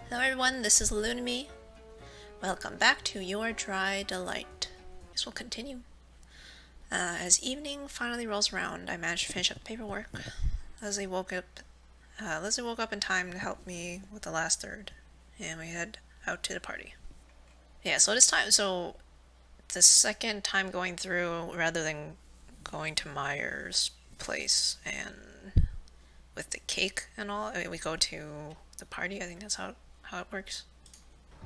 Hello everyone, this is Lunmie. Welcome back to Your Dry Delight. This will continue. As evening finally rolls around, I manage to finish up paperwork. Leslie woke up in time to help me with the last third, and we head out to the party. Yeah, so the second time going through, rather than going to Meyer's place and with the cake and all, we go to the party. I think that's how it works.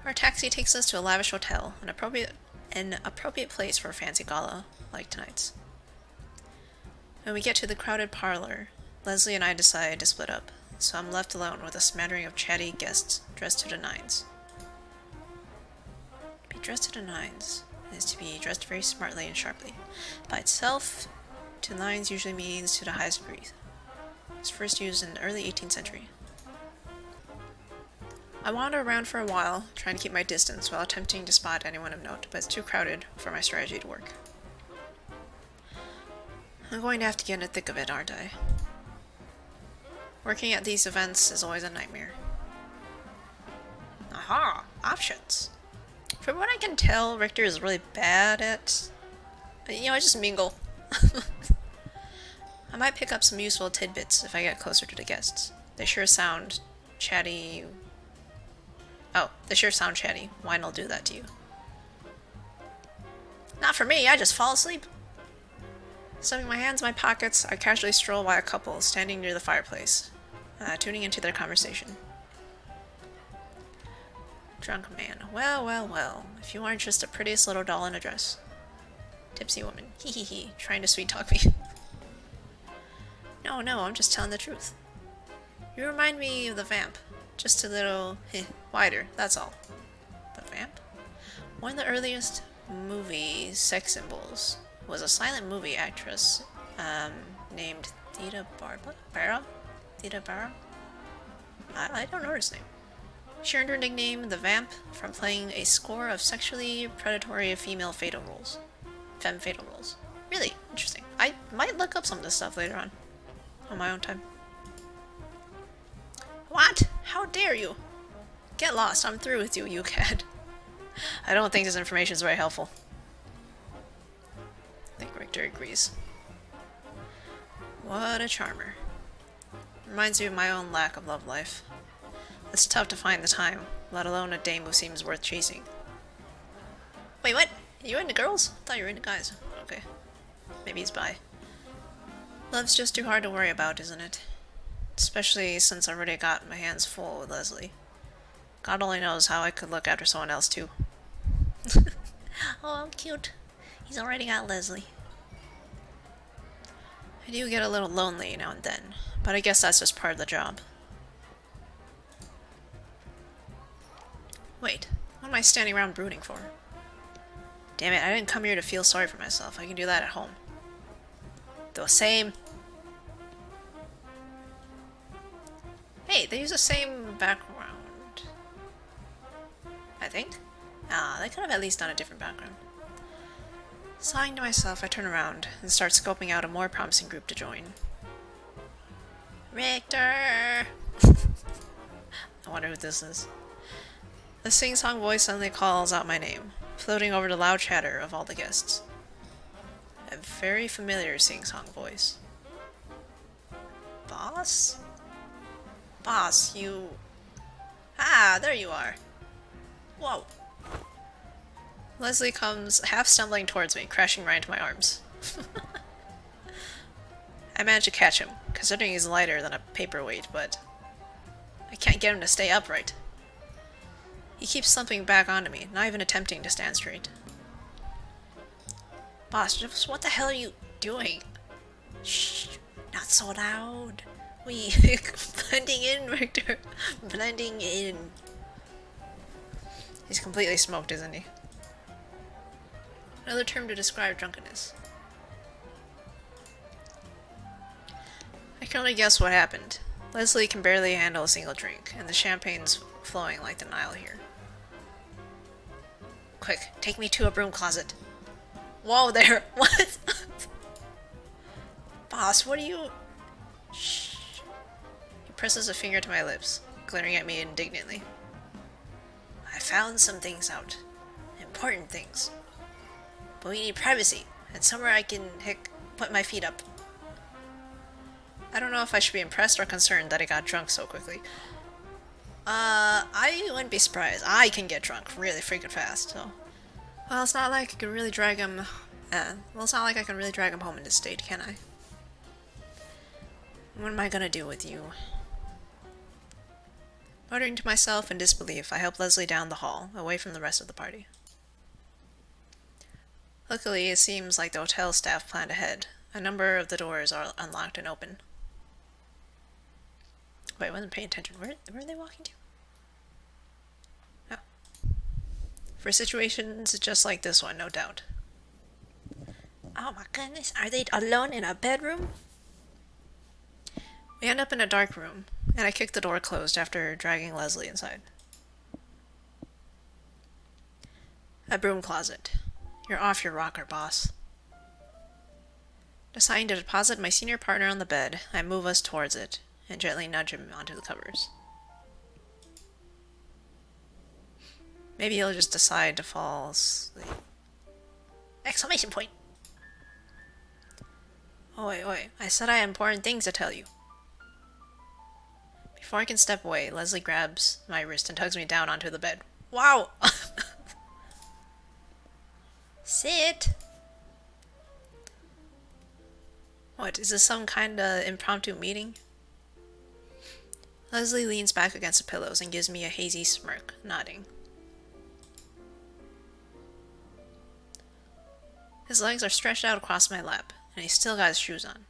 Our taxi takes us to a lavish hotel, an appropriate place for a fancy gala like tonight's. When we get to the crowded parlor, Leslie and I decide to split up, so I'm left alone with a smattering of chatty guests dressed to the nines. To be dressed to the nines is to be dressed very smartly and sharply. By itself, to the nines usually means to the highest degree. It was first used in the early 18th century. I wander around for a while, trying to keep my distance while attempting to spot anyone of note, but it's too crowded for my strategy to work. I'm going to have to get in the thick of it, aren't I? Working at these events is always a nightmare. Aha! Options! From what I can tell, Richter is really bad at... I just mingle. I might pick up some useful tidbits if I get closer to the guests. They sure sound chatty... they sure sound chatty. Wine will do that to you. Not for me, I just fall asleep. Stuffing my hands in my pockets, I casually stroll by a couple standing near the fireplace, tuning into their conversation. Drunk man. Well, if you aren't just the prettiest little doll in a dress. Tipsy woman. Hee, trying to sweet talk me. No, I'm just telling the truth. You remind me of the vamp. Just a little wider, that's all. The vamp? One of the earliest movie sex symbols was a silent movie actress named Theda Barra? I don't know her name. She earned her nickname, the Vamp, from playing a score of sexually predatory female fatal roles. Femme fatal roles. Really interesting. I might look up some of this stuff later on my own time. What? How dare you? Get lost, I'm through with you, you cad. I don't think this information is very helpful. I think Richter agrees. What a charmer. Reminds me of my own lack of love life. It's tough to find the time, let alone a dame who seems worth chasing. Wait, what? You into girls? I thought you were into guys. Okay. Maybe he's bi. Love's just too hard to worry about, isn't it? Especially since I already got my hands full with Leslie. God only knows how I could look after someone else too. Oh, I'm cute. He's already got Leslie. I do get a little lonely now and then, but I guess that's just part of the job. Wait, what am I standing around brooding for? Damn it, I didn't come here to feel sorry for myself. I can do that at home. The same. Hey, they use the same background. I think? They could have at least done a different background. Sighing to myself, I turn around and start scoping out a more promising group to join. Richter! I wonder who this is. The sing-song voice suddenly calls out my name, floating over the loud chatter of all the guests. A very familiar sing-song voice. Boss? Boss, you... Ah, there you are. Whoa. Leslie comes half stumbling towards me, crashing right into my arms. I manage to catch him, considering he's lighter than a paperweight, but I can't get him to stay upright. He keeps slumping back onto me, not even attempting to stand straight. Boss, just what the hell are you doing? Shh, not so loud. Blending in, Richter. Blending in. He's completely smoked, isn't he? Another term to describe drunkenness. I can only guess what happened. Leslie can barely handle a single drink, and the champagne's flowing like the Nile here. Quick, take me to a broom closet. Whoa there, what? Boss, what are you... Shh. He presses a finger to my lips, glaring at me indignantly. found some things out. Important things. But we need privacy, and somewhere I can, put my feet up. I don't know if I should be impressed or concerned that I got drunk so quickly. I wouldn't be surprised. I can get drunk really freaking fast, so... Well, it's not like I can really drag him... well, it's not like I can really drag him home in this state, can I? What am I gonna do with you? Muttering to myself in disbelief, I help Leslie down the hall, away from the rest of the party. Luckily, it seems like the hotel staff planned ahead. A number of the doors are unlocked and open. Wait, I wasn't paying attention. Where are they walking to? Oh. For situations just like this one, no doubt. Oh my goodness, are they alone in a bedroom? We end up in a dark room, and I kick the door closed after dragging Leslie inside. A broom closet. You're off your rocker, boss. Deciding to deposit my senior partner on the bed, I move us towards it, and gently nudge him onto the covers. Maybe he'll just decide to fall asleep. Exclamation point! Oh, wait, I said I had important things to tell you. Before I can step away, Leslie grabs my wrist and tugs me down onto the bed. Wow! Sit! What, is this some kind of impromptu meeting? Leslie leans back against the pillows and gives me a hazy smirk, nodding. His legs are stretched out across my lap, and he's still got his shoes on.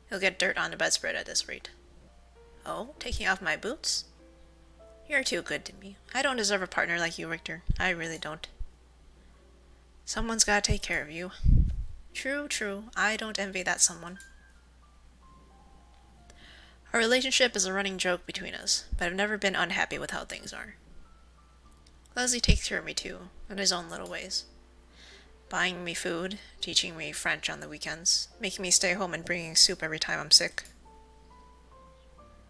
He'll get dirt on the bedspread at this rate. Oh, taking off my boots? You're too good to me. I don't deserve a partner like you, Richter. I really don't. Someone's gotta take care of you. True. I don't envy that someone. Our relationship is a running joke between us, but I've never been unhappy with how things are. Leslie takes care of me too, in his own little ways. Buying me food, teaching me French on the weekends, making me stay home and bringing soup every time I'm sick.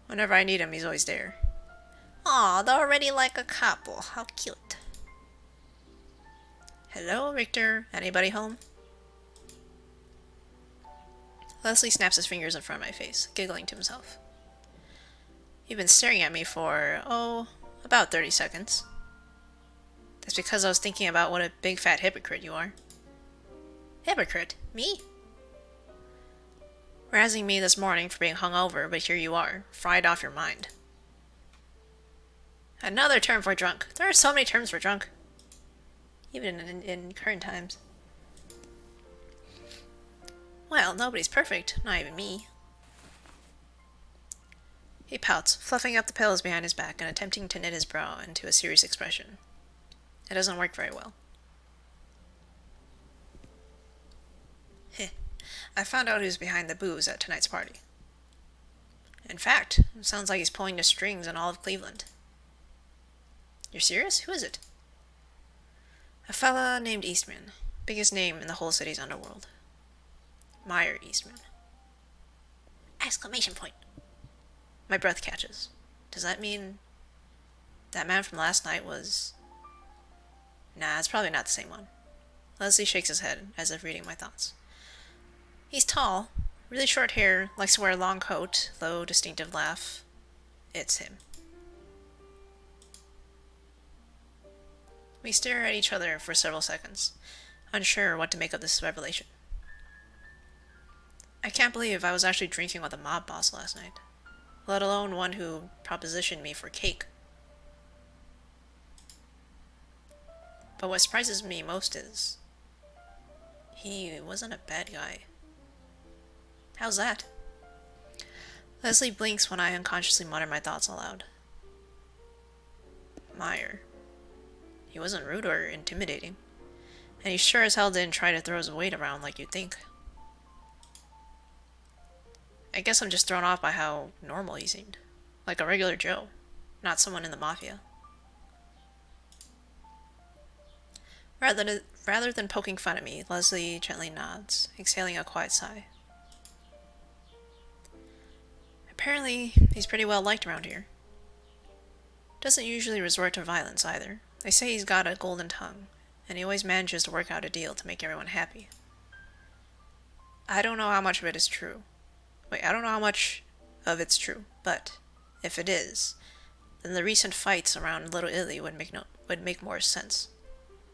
Whenever I need him, he's always there. Aw, they're already like a couple. How cute. Hello, Richter. Anybody home? Leslie snaps his fingers in front of my face, giggling to himself. You've been staring at me for, about 30 seconds. That's because I was thinking about what a big fat hypocrite you are. Hypocrite? Me? Razzing me this morning for being hungover, but here you are, fried off your mind. Another term for drunk. There are so many terms for drunk. Even in current times. Well, nobody's perfect, not even me. He pouts, fluffing up the pillows behind his back and attempting to knit his brow into a serious expression. It doesn't work very well. Heh. I found out who's behind the booze at tonight's party. In fact, it sounds like he's pulling the strings in all of Cleveland. You're serious? Who is it? A fella named Eastman. Biggest name in the whole city's underworld. Meyer Eastman. Exclamation point. My breath catches. Does that mean that man from last night was... Nah, it's probably not the same one. Leslie shakes his head, as if reading my thoughts. He's tall, really short hair, likes to wear a long coat, low, distinctive laugh. It's him. We stare at each other for several seconds, unsure what to make of this revelation. I can't believe I was actually drinking with a mob boss last night, let alone one who propositioned me for cake. But what surprises me most is... he wasn't a bad guy. How's that? Leslie blinks when I unconsciously mutter my thoughts aloud. Meyer. He wasn't rude or intimidating, and he sure as hell didn't try to throw his weight around like you'd think. I guess I'm just thrown off by how normal he seemed. Like a regular Joe, not someone in the mafia. Rather than poking fun at me, Leslie gently nods, exhaling a quiet sigh. Apparently, he's pretty well liked around here. Doesn't usually resort to violence either. They say he's got a golden tongue, and he always manages to work out a deal to make everyone happy. I don't know how much of it is true. I don't know how much of it's true, but if it is, then the recent fights around Little Italy would make more sense.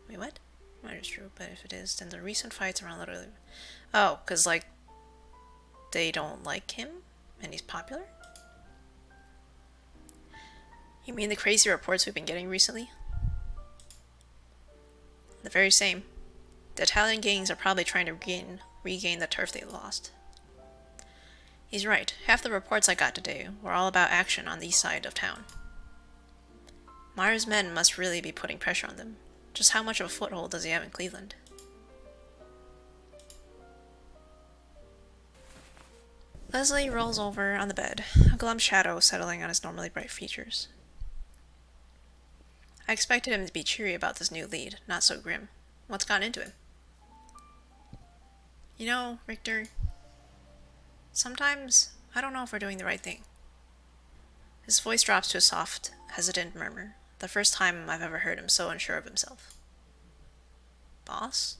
Wait, what? That is true, but if it is, then the recent fights around Little Italy. Oh, because, like, they don't like him, and he's popular? You mean the crazy reports we've been getting recently? The very same. The Italian gangs are probably trying to regain the turf they lost. He's right. Half the reports I got today were all about action on the east side of town. Meyer's men must really be putting pressure on them. Just how much of a foothold does he have in Cleveland? Leslie rolls over on the bed, a glum shadow settling on his normally bright features. I expected him to be cheery about this new lead, not so grim. What's gotten into him? You know, Richter, sometimes I don't know if we're doing the right thing. His voice drops to a soft, hesitant murmur, the first time I've ever heard him so unsure of himself. Boss?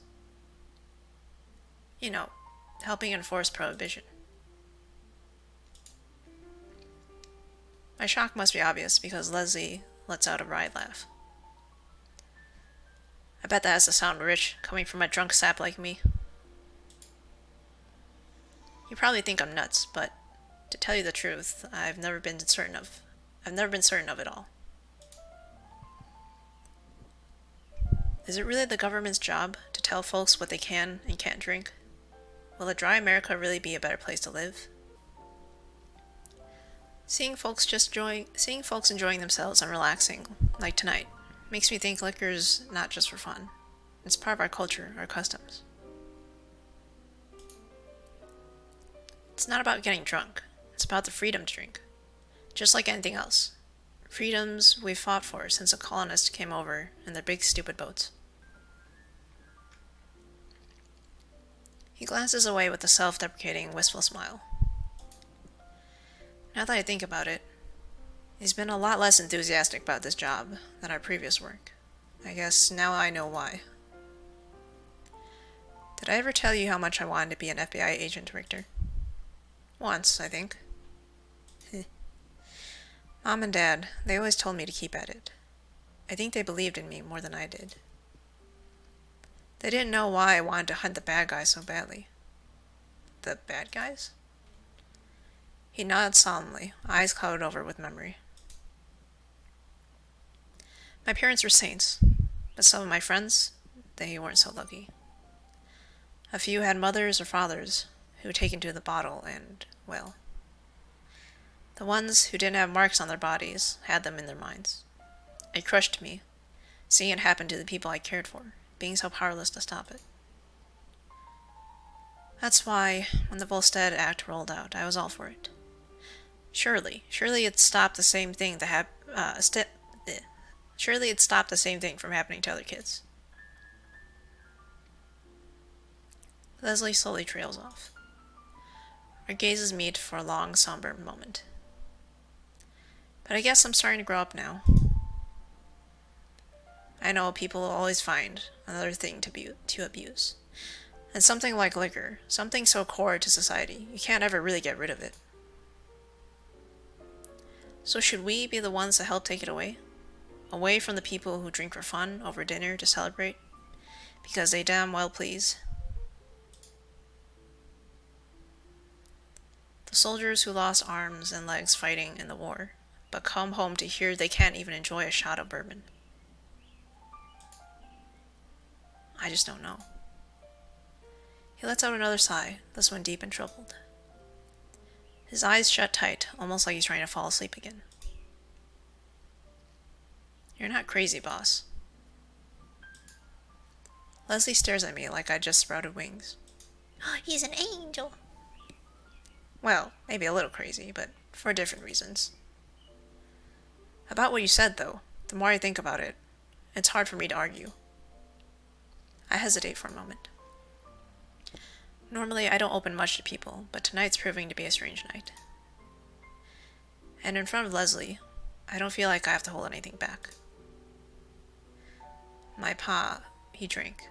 You know, helping enforce prohibition. My shock must be obvious because Leslie lets out a wry laugh. I bet that has to sound rich, coming from a drunk sap like me. You probably think I'm nuts, but to tell you the truth, I've never been certain of it all. Is it really the government's job to tell folks what they can and can't drink? Will a dry America really be a better place to live? Seeing folks enjoying themselves and relaxing, like tonight, makes me think liquor's not just for fun. It's part of our culture, our customs. It's not about getting drunk. It's about the freedom to drink. Just like anything else. Freedoms we've fought for since the colonists came over in their big stupid boats. He glances away with a self-deprecating, wistful smile. Now that I think about it, he's been a lot less enthusiastic about this job than our previous work. I guess now I know why. Did I ever tell you how much I wanted to be an FBI agent, Richter? Once, I think. Mom and Dad, they always told me to keep at it. I think they believed in me more than I did. They didn't know why I wanted to hunt the bad guys so badly. The bad guys? He nodded solemnly, eyes clouded over with memory. My parents were saints, but some of my friends, they weren't so lucky. A few had mothers or fathers who had taken to the bottle and, well, the ones who didn't have marks on their bodies had them in their minds. It crushed me, seeing it happen to the people I cared for, being so powerless to stop it. That's why, when the Volstead Act rolled out, I was all for it. Surely it'd stop the same thing surely it'd stop the same thing from happening to other kids. Leslie slowly trails off. Our gazes meet for a long, somber moment. But I guess I'm starting to grow up now. I know people will always find another thing to abuse. And something like liquor, something so core to society, you can't ever really get rid of it. So should we be the ones to help take it away? Away from the people who drink for fun over dinner to celebrate? Because they damn well please. The soldiers who lost arms and legs fighting in the war, but come home to hear they can't even enjoy a shot of bourbon. I just don't know. He lets out another sigh, this one deep and troubled. His eyes shut tight, almost like he's trying to fall asleep again. You're not crazy, boss. Leslie stares at me like I'd just sprouted wings. He's an angel. Well, maybe a little crazy, but for different reasons. About what you said, though, the more I think about it, it's hard for me to argue. I hesitate for a moment. Normally, I don't open much to people, but tonight's proving to be a strange night. And in front of Leslie, I don't feel like I have to hold anything back. My pa, he drank.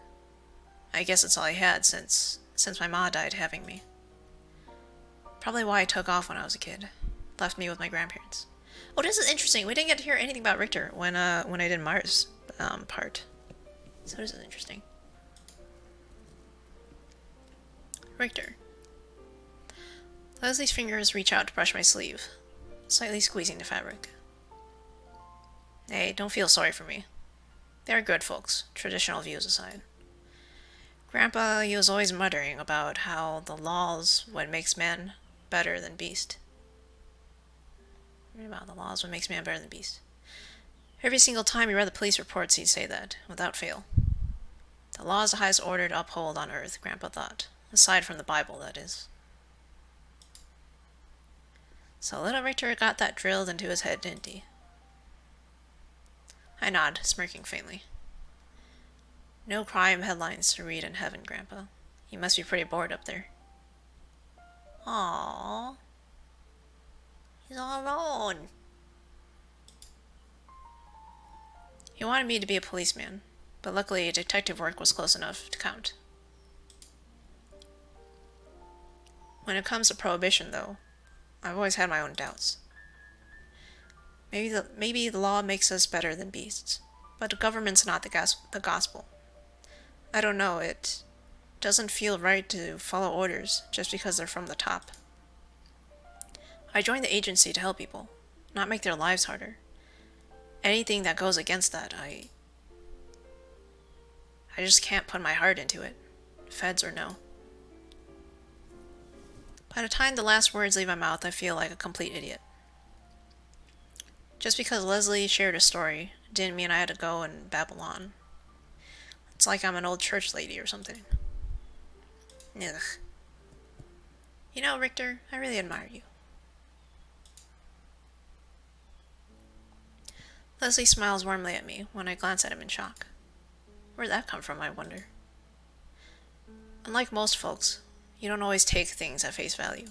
I guess it's all he had since my ma died having me. Probably why I took off when I was a kid. Left me with my grandparents. Oh, this is interesting. We didn't get to hear anything about Richter when I did Mars part. So this is interesting. Richter. Leslie's fingers reach out to brush my sleeve, slightly squeezing the fabric. Hey, don't feel sorry for me. They're good folks, traditional views aside. Grandpa, he was always muttering about how the law's what makes man better than beast. About the law's what makes man better than beast. Every single time he read the police reports, he'd say that, without fail. The law is the highest order to uphold on earth, Grandpa thought. Aside from the Bible, that is. So little Richter got that drilled into his head, didn't he? I nod, smirking faintly. No crime headlines to read in heaven, Grandpa. You must be pretty bored up there. Aww. He's all alone. He wanted me to be a policeman, but luckily detective work was close enough to count. When it comes to prohibition, though, I've always had my own doubts. Maybe the law makes us better than beasts, but the government's not the gospel. I don't know, it doesn't feel right to follow orders just because they're from the top. I joined the agency to help people, not make their lives harder. Anything that goes against that, I just can't put my heart into it, feds or no. By the time the last words leave my mouth, I feel like a complete idiot. Just because Leslie shared a story didn't mean I had to go and babble on. It's like I'm an old church lady or something. Ugh. You know, Richter, I really admire you. Leslie smiles warmly at me when I glance at him in shock. Where'd that come from, I wonder? Unlike most folks, you don't always take things at face value.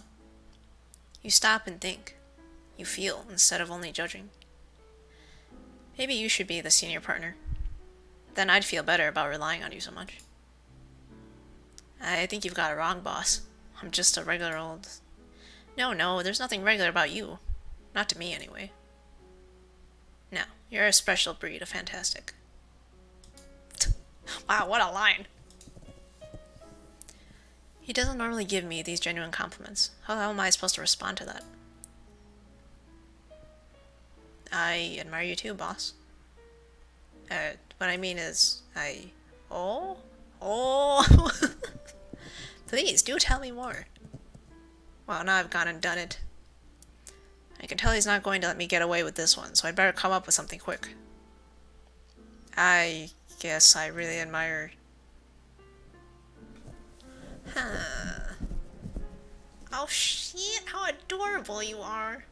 You stop and think. You feel instead of only judging. Maybe you should be the senior partner. Then I'd feel better about relying on you so much. I think you've got it wrong, boss. I'm just a regular old... No, there's nothing regular about you. Not to me, anyway. No, you're a special breed of fantastic. Wow, what a line. He doesn't normally give me these genuine compliments. How am I supposed to respond to that? I admire you too, boss. What I mean is, Oh? Please, do tell me more. Well, now I've gone and done it. I can tell he's not going to let me get away with this one, so I'd better come up with something quick. I guess I really admire... Huh. Oh shit, how adorable you are.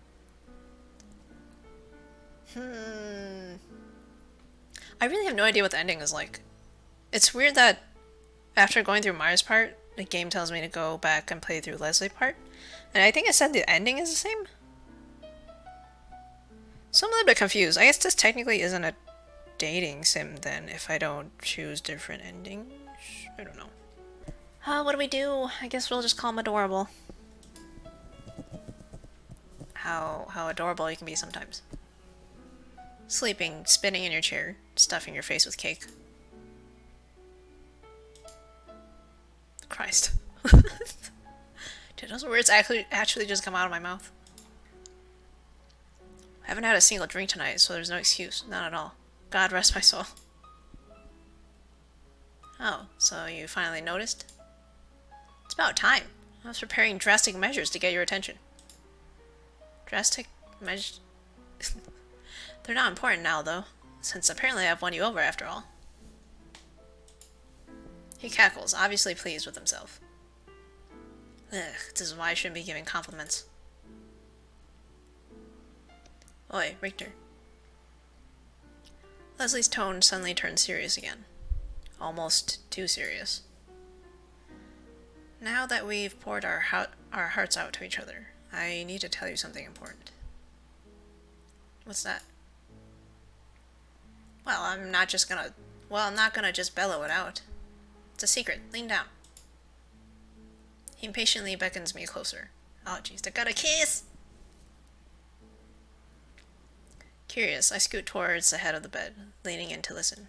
I really have no idea what the ending is like. It's weird that after going through Maya's part, the game tells me to go back and play through Leslie's part. And I think it said the ending is the same. So I'm a little bit confused. I guess this technically isn't a dating sim then if I don't choose different endings. I don't know. What do we do? I guess we'll just call him adorable. How adorable you can be sometimes. Sleeping, spinning in your chair, stuffing your face with cake. Christ. Did those words actually just come out of my mouth? I haven't had a single drink tonight, so there's no excuse. None at all. God rest my soul. Oh, so you finally noticed? It's about time. I was preparing drastic measures to get your attention. Drastic measures? They're not important now, though, since apparently I've won you over after all. He cackles, obviously pleased with himself. Ugh, this is why I shouldn't be giving compliments. Oi, Richter. Leslie's tone suddenly turned serious again. Almost too serious. Now that we've poured our hearts out to each other, I need to tell you something important. What's that? Well, I'm not gonna just bellow it out. It's a secret. Lean down. He impatiently beckons me closer. Oh, jeez, I got a kiss! Curious, I scoot towards the head of the bed, leaning in to listen.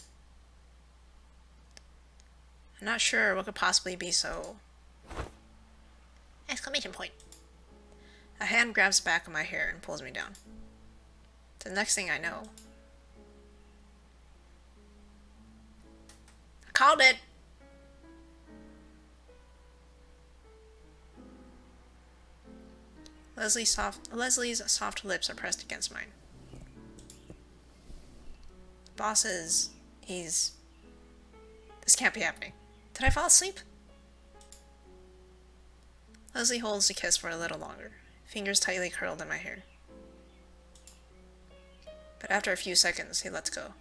I'm not sure what could possibly be so... Exclamation point. A hand grabs the back of my hair and pulls me down. The next thing I know... I called it! Leslie's soft lips are pressed against mine. Boss is... This can't be happening. Did I fall asleep? Leslie holds the kiss for a little longer, fingers tightly curled in my hair. But after a few seconds, he lets go.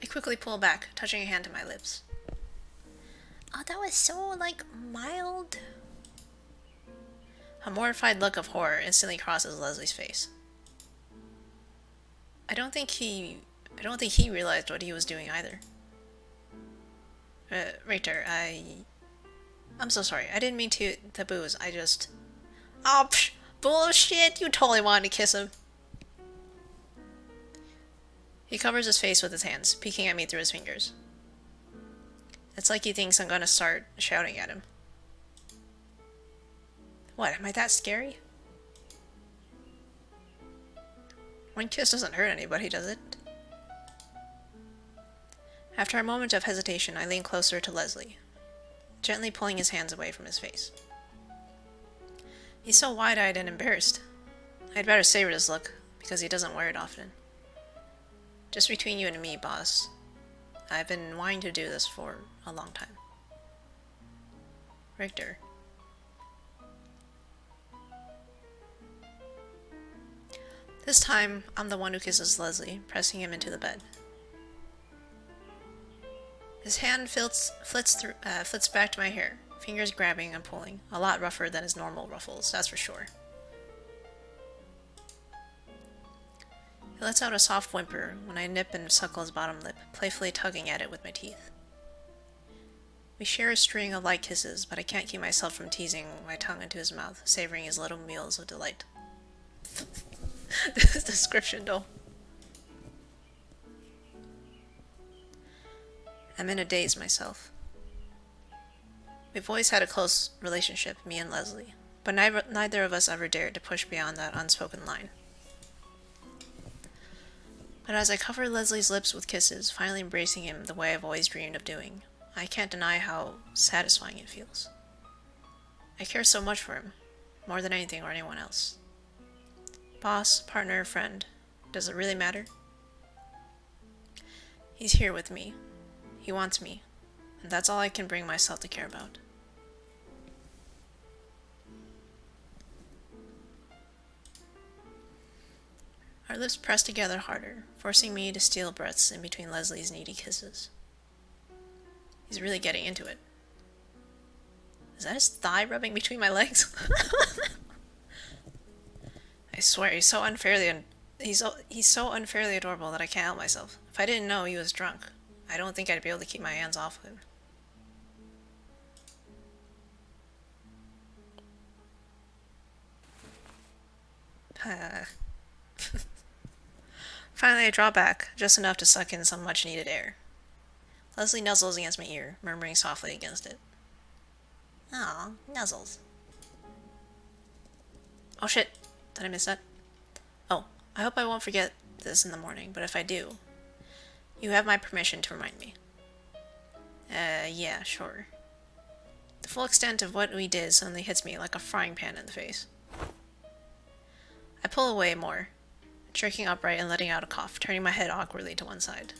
I quickly pull back, touching a hand to my lips. Oh, that was so, mild. A mortified look of horror instantly crosses Leslie's face. I don't think he realized what he was doing either. Richter, I'm so sorry. I didn't mean to booze. I just... Oh, psh, bullshit! You totally wanted to kiss him. He covers his face with his hands, peeking at me through his fingers. It's like he thinks I'm gonna start shouting at him. What, am I that scary? One kiss doesn't hurt anybody, does it? After a moment of hesitation, I lean closer to Leslie, gently pulling his hands away from his face. He's so wide-eyed and embarrassed. I'd better savor this look, because he doesn't wear it often. Just between you and me, boss. I've been wanting to do this for a long time. Richter. This time, I'm the one who kisses Leslie, pressing him into the bed. His hand flits back to my hair, fingers grabbing and pulling, a lot rougher than his normal ruffles, that's for sure. He lets out a soft whimper when I nip and suckle his bottom lip, playfully tugging at it with my teeth. We share a string of light kisses, but I can't keep myself from teasing my tongue into his mouth, savoring his little meals of delight. This description, though. I'm in a daze myself. We've always had a close relationship, me and Leslie, but neither of us ever dared to push beyond that unspoken line. But as I cover Leslie's lips with kisses, finally embracing him the way I've always dreamed of doing, I can't deny how satisfying it feels. I care so much for him, more than anything or anyone else. Boss, partner, friend, does it really matter? He's here with me. He wants me, and that's all I can bring myself to care about. Our lips press together harder, forcing me to steal breaths in between Leslie's needy kisses. He's really getting into it. Is that his thigh rubbing between my legs? I swear, he's so unfairly adorable that I can't help myself. If I didn't know he was drunk, I don't think I'd be able to keep my hands off him. Finally, I draw back, just enough to suck in some much-needed air. Leslie nuzzles against my ear, murmuring softly against it. Aw, nuzzles. Oh shit, did I miss that? Oh, I hope I won't forget this in the morning, but if I do, you have my permission to remind me. Yeah, sure. The full extent of what we did suddenly hits me like a frying pan in the face. I pull away more, jerking upright and letting out a cough, turning my head awkwardly to one side.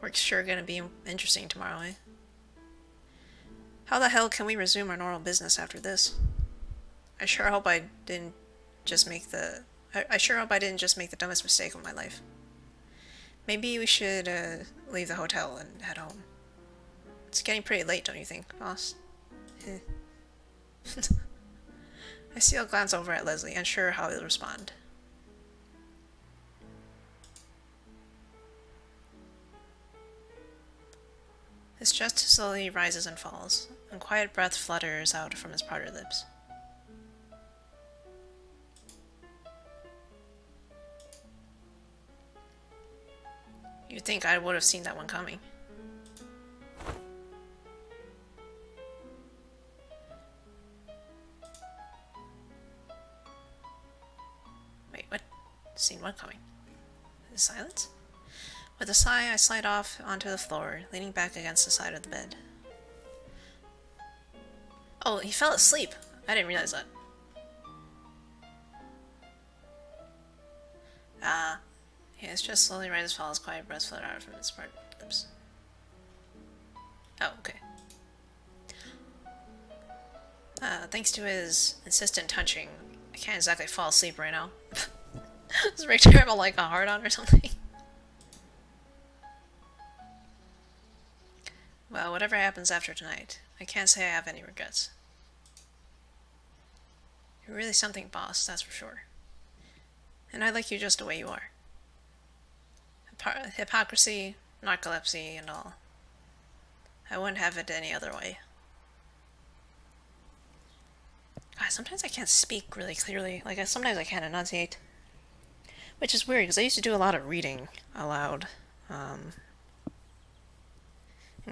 Work's sure gonna be interesting tomorrow, eh? How the hell can we resume our normal business after this? I sure hope I didn't just make the dumbest mistake of my life. Maybe we should leave the hotel and head home. It's getting pretty late, don't you think, boss? I steal a glance over at Leslie, unsure how he'll respond. His chest slowly rises and falls, and quiet breath flutters out from his parted lips. You'd think I would have seen that one coming. Wait, what? Seen what coming? Is silence? With a sigh, I slide off onto the floor, leaning back against the side of the bed. Oh, he fell asleep. I didn't realize that. His chest slowly rises, falls, quiet breath flutter out from his parted lips. Oh, okay. Thanks to his insistent touching, I can't exactly fall asleep right now. Does Richter have like a hard on or something? Well, whatever happens after tonight, I can't say I have any regrets. You're really something, boss, that's for sure. And I like you just the way you are. Hypocrisy, narcolepsy, and all. I wouldn't have it any other way. God, sometimes I can't speak really clearly. Like, sometimes I can't enunciate. Which is weird, because I used to do a lot of reading aloud. In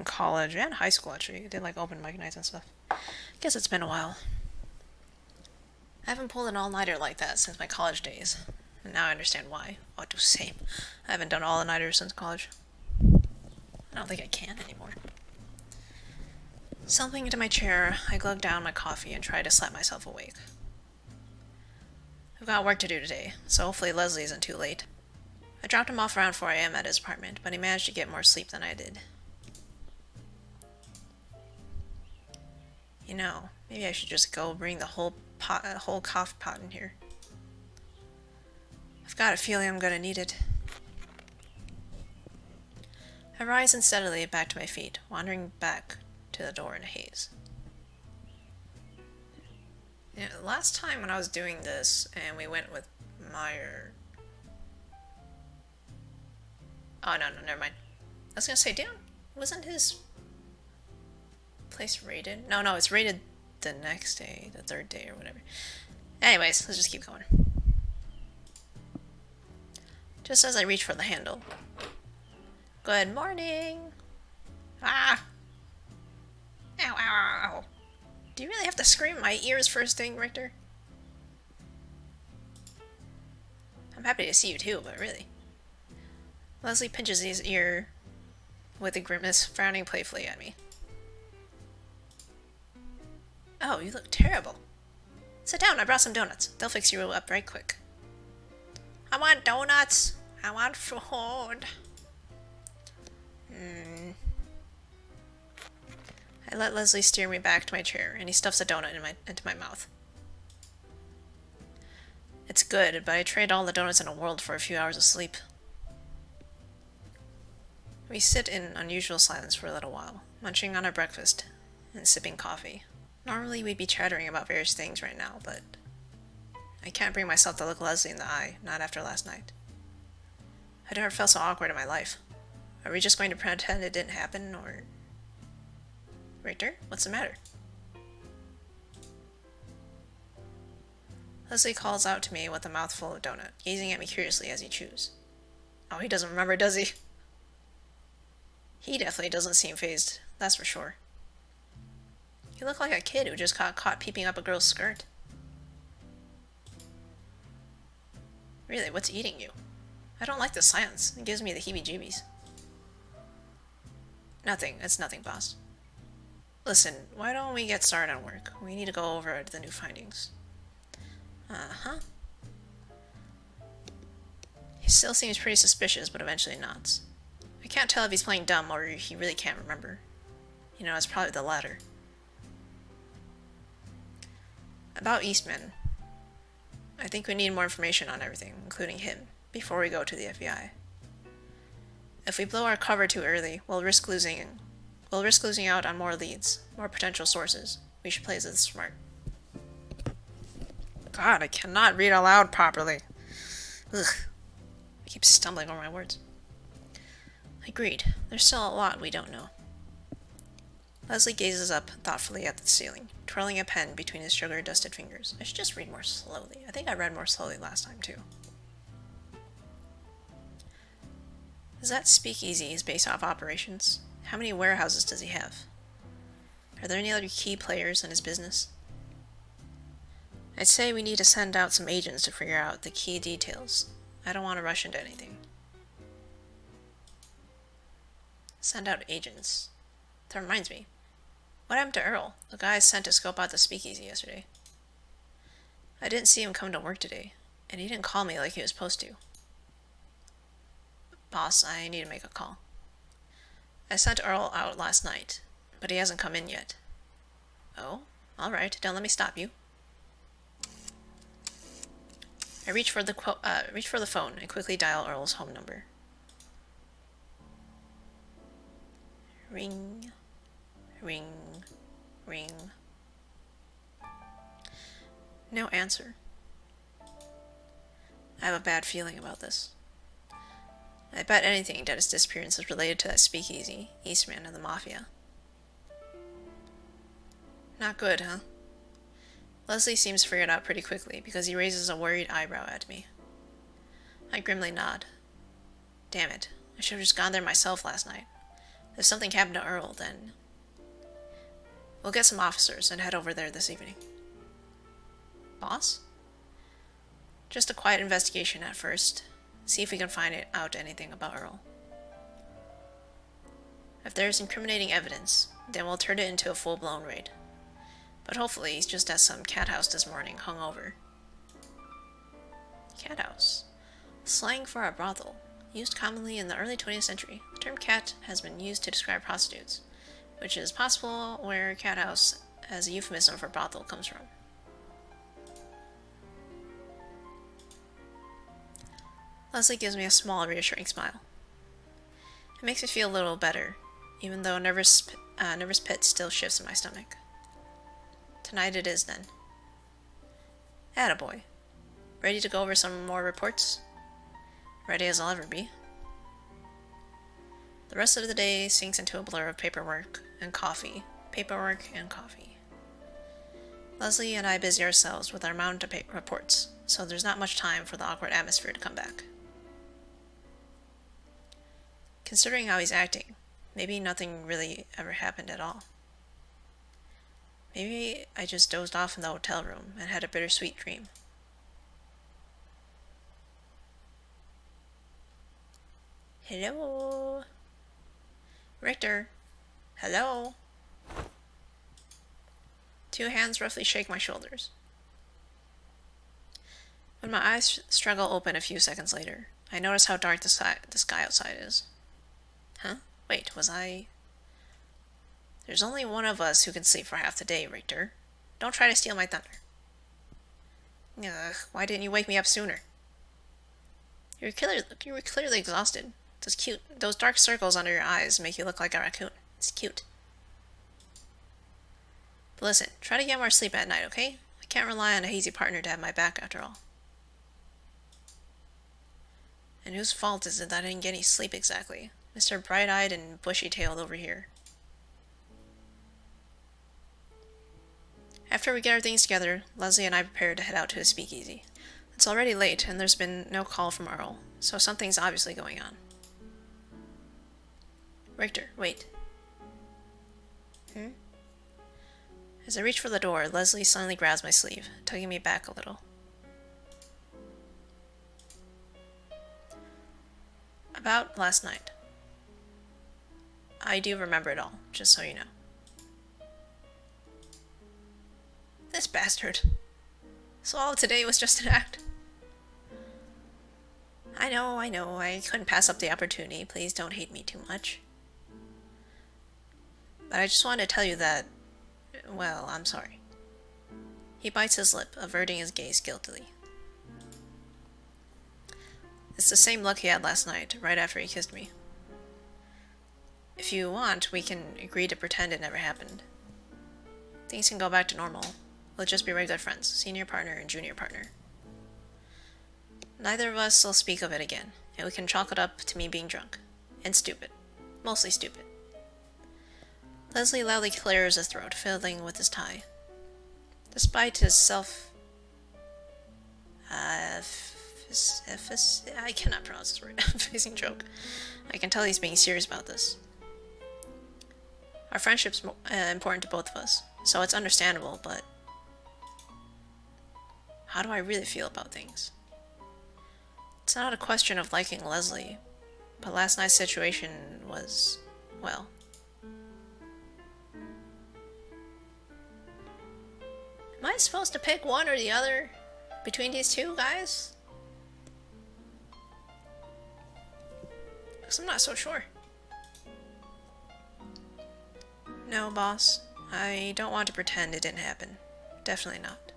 college and high school, actually. I did, like, open mic nights and stuff. I guess it's been a while. I haven't pulled an all-nighter like that since my college days. And now I understand why. Oh, it's the same. I haven't done all-nighters since college. I don't think I can anymore. Slumping into my chair, I glug down my coffee and try to slap myself awake. I've got work to do today, so hopefully Leslie isn't too late. I dropped him off around 4 a.m. at his apartment, but he managed to get more sleep than I did. You know, maybe I should just go bring the whole coffee pot in here. I've got a feeling I'm gonna need it. I rise unsteadily back to my feet, wandering back to the door in a haze. You know, last time when I was doing this, and we went with Meyer... Oh, no, never mind. I was gonna say, damn, wasn't his place raided? No, it's raided the next day, the third day or whatever. Anyways, let's just keep going. Just as I reach for the handle. Good morning! Ah! Ow, ow, ow, ow. Do you really have to scream in my ears first thing, Richter? I'm happy to see you too, but really. Leslie pinches his ear with a grimace, frowning playfully at me. Oh, you look terrible. Sit down, I brought some donuts. They'll fix you up right quick. I want donuts. I want food. I let Leslie steer me back to my chair, and he stuffs a donut into my mouth. It's good, but I trade all the donuts in the world for a few hours of sleep. We sit in unusual silence for a little while, munching on our breakfast and sipping coffee. Normally we'd be chattering about various things right now, but I can't bring myself to look Leslie in the eye, not after last night. I'd never felt so awkward in my life. Are we just going to pretend it didn't happen, or... Richter, what's the matter? Leslie calls out to me with a mouthful of donut, gazing at me curiously as he chews. Oh, he doesn't remember, does he? He definitely doesn't seem fazed, that's for sure. You look like a kid who just got caught peeping up a girl's skirt. Really, what's eating you? I don't like the silence. It gives me the heebie-jeebies. Nothing. It's nothing, boss. Listen, why don't we get started on work? We need to go over the new findings. Uh-huh. He still seems pretty suspicious, but eventually nods. I can't tell if he's playing dumb or he really can't remember. You know, it's probably the latter. About Eastman. I think we need more information on everything, including him, before we go to the FBI. If we blow our cover too early, we'll risk losing out on more leads, more potential sources. we should play this smart. God, I cannot read aloud properly. Ugh. I keep stumbling over my words. Agreed. There's still a lot we don't know. Leslie gazes up thoughtfully at the ceiling, twirling a pen between his sugar-dusted fingers. I should just read more slowly. I think I read more slowly last time, too. Is that speakeasy his base of operations? How many warehouses does he have? Are there any other key players in his business? I'd say we need to send out some agents to figure out the key details. I don't want to rush into anything. Send out agents. That reminds me. What happened to Earl, the guy I sent to scope out the speakeasy yesterday? I didn't see him come to work today, and he didn't call me like he was supposed to. Boss, I need to make a call. I sent Earl out last night, but he hasn't come in yet. Oh, alright, don't let me stop you. I reach for the phone and quickly dial Earl's home number. Ring, ring, ring. No answer. I have a bad feeling about this. I bet anything that his disappearance is related to that speakeasy, Eastman, and the Mafia. Not good, huh? Leslie seems to figure it out pretty quickly because he raises a worried eyebrow at me. I grimly nod. Damn it, I should have just gone there myself last night. If something happened to Earl, then... We'll get some officers and head over there this evening. Boss? Just a quiet investigation at first. See if we can find out anything about Earl. If there's incriminating evidence, then we'll turn it into a full-blown raid. But hopefully he's just at some cat house this morning, hungover. Cat house. Slang for a brothel. Used commonly in the early 20th century, the term cat has been used to describe prostitutes, which is possible where cat house as a euphemism for brothel comes from. Leslie gives me a small, reassuring smile. It makes me feel a little better, even though nervous pit still shifts in my stomach. Tonight it is, then. Attaboy. Ready to go over some more reports? Ready as I'll ever be. The rest of the day sinks into a blur of paperwork and coffee. Paperwork and coffee. Leslie and I busy ourselves with our mountain reports, so there's not much time for the awkward atmosphere to come back. Considering how he's acting, maybe nothing really ever happened at all. Maybe I just dozed off in the hotel room and had a bittersweet dream. Hello? Richter? Hello? Two hands roughly shake my shoulders. When my eyes struggle open a few seconds later, I notice how dark the sky outside is. Huh? Wait, was I... There's only one of us who can sleep for half the day, Richter. Don't try to steal my thunder. Ugh, why didn't you wake me up sooner? You were clearly exhausted. Those dark circles under your eyes make you look like a raccoon. It's cute. But listen, try to get more sleep at night, okay? I can't rely on a hazy partner to have my back after all. And whose fault is it that I didn't get any sleep exactly? Mr. Bright-eyed and bushy-tailed over here. After we get our things together, Leslie and I prepare to head out to his speakeasy. It's already late, and there's been no call from Earl, so something's obviously going on. Richter, wait. As I reach for the door, Leslie suddenly grabs my sleeve, tugging me back a little. About last night. I do remember it all, just so you know. This bastard. So all of today was just an act. I know, I couldn't pass up the opportunity. Please don't hate me too much. But I just wanted to tell you that, well, I'm sorry. He bites his lip, averting his gaze guiltily. It's the same look he had last night, right after he kissed me. If you want, we can agree to pretend it never happened. Things can go back to normal. We'll just be regular friends, senior partner and junior partner. Neither of us will speak of it again, and we can chalk it up to me being drunk. And stupid. Mostly stupid. Leslie loudly clears his throat, fiddling with his tie. Despite his I cannot pronounce this word. Facing joke. I can tell he's being serious about this. Our friendship's important to both of us, so it's understandable, but how do I really feel about things? It's not a question of liking Leslie, but last night's situation was, well... Am I supposed to pick one or the other between these two guys? Because I'm not so sure. No, boss. I don't want to pretend it didn't happen. Definitely not.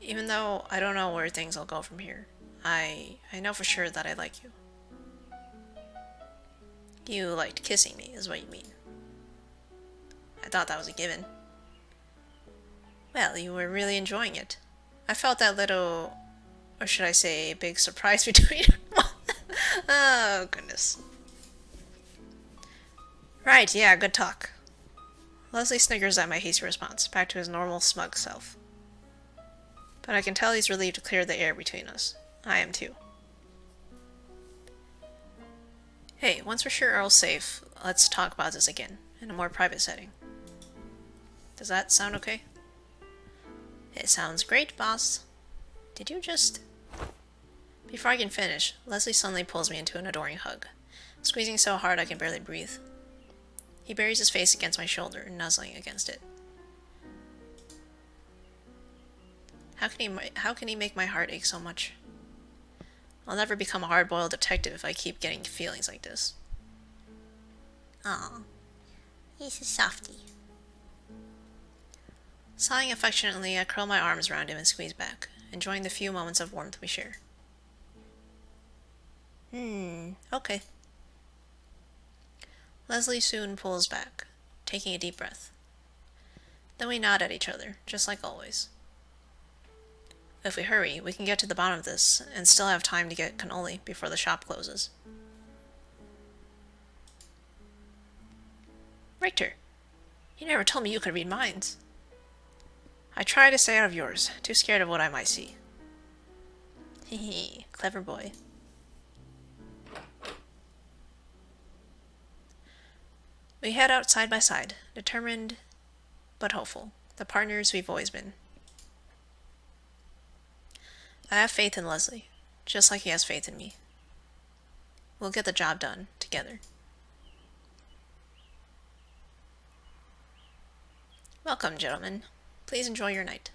Even though I don't know where things will go from here, I know for sure that I like you. You liked kissing me, is what you mean. I thought that was a given. Well, you were really enjoying it. I felt that little, or should I say, big surprise between... Oh, goodness. Right, yeah, good talk. Leslie sniggers at my hasty response, back to his normal smug self. But I can tell he's relieved to clear the air between us. I am too. Hey, once we're sure Earl's safe, let's talk about this again, in a more private setting. Does that sound okay? It sounds great, boss. Did you just... Before I can finish, Leslie suddenly pulls me into an adoring hug, squeezing so hard I can barely breathe. He buries his face against my shoulder, nuzzling against it. How can he make my heart ache so much? I'll never become a hard-boiled detective if I keep getting feelings like this. Aw, he's a softie. Sighing affectionately, I curl my arms around him and squeeze back, enjoying the few moments of warmth we share. Okay. Leslie soon pulls back, taking a deep breath. Then we nod at each other, just like always. If we hurry, we can get to the bottom of this and still have time to get cannoli before the shop closes. Richter, you never told me you could read minds. I try to stay out of yours, too scared of what I might see. Hehe, clever boy. We head out side by side, determined but hopeful, the partners we've always been. I have faith in Leslie, just like he has faith in me. We'll get the job done, together. Welcome, gentlemen. Please enjoy your night.